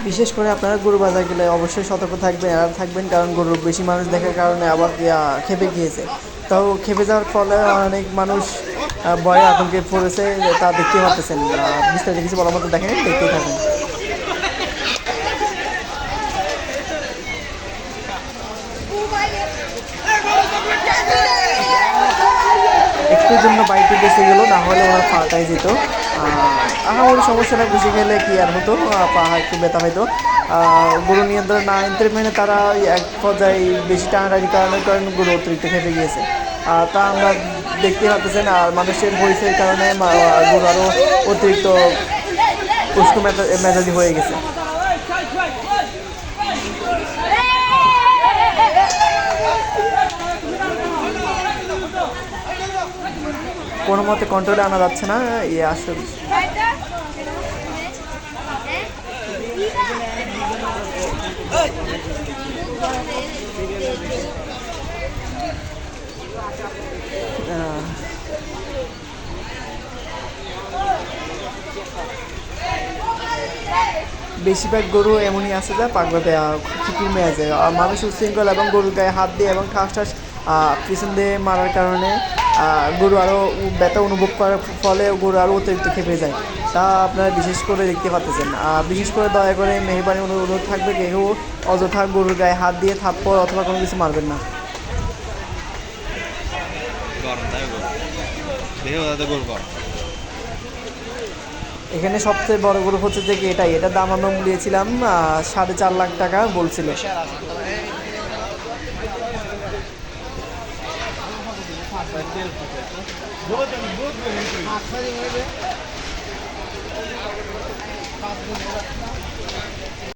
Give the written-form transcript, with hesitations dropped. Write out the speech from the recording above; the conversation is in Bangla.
বিশেষ করে আপনারা গরু বাজার গেলে অবশ্যই সতর্ক থাকবেন আর থাকবেন, কারণ গরু বেশি মানুষ দেখার কারণে আবার খেপে গিয়েছে। তাও খেপে যাওয়ার ফলে অনেক মানুষ ভয়ে আতঙ্কে পড়েছে, তা দেখতেই পারতেছেন। বিস্তারিত কিছু বলার মতো দেখেন, দেখতেই থাকুন। একটুর জন্য বাইকটি বেঁচে গেল, না হলে ওনার পাটাই যেত। আমার সমস্যাটা ঘুষে খেলে কি আর হতো, পা একটু ব্যথা হয়তো। গরু নিয়ন্ত্রণ না আনতে মেনে তারা এক পর্যায়ে বেশি টানাটানি কারণে গরু অতিরিক্ত খেপে গিয়েছে। তা আমরা দেখতে পাচ্ছেন, আর মানুষের পরিচয়ের কারণে গরু আরও অতিরিক্ত উষ্ণ মেজাজি হয়ে গেছে। কোনো মতে কন্ট্রোলে আনা যাচ্ছে না, আসলে বেশিরভাগ গরু এমনই আছে যা পাকবাতে ফিকির মেয়ে আছে। মানুষ উশৃঙ্খল এবং গরুর গায়ে হাত দিয়ে এবং ঠাস ঠাস পিছন দিয়ে মারার কারণে গরু আরও ব্যথা অনুভব করার ফলে গরু আরও অতিরিক্ত খেপে যায়। তা আপনারা বিশেষ করে দেখতে পাচ্ছেন। বিশেষ করে দয়া করে মেহরবানি অনুরোধ থাকবে, কেউ অযথা গরুর গায়ে হাত দিয়ে থাপ্পড় অথবা কোনো কিছু মারবেন না। এখানে সবচেয়ে বড় গরু হচ্ছে যে এটাই, এটার দাম আমরা মূল্যেছিলাম 4.5 লাখ টাকা বলছিল।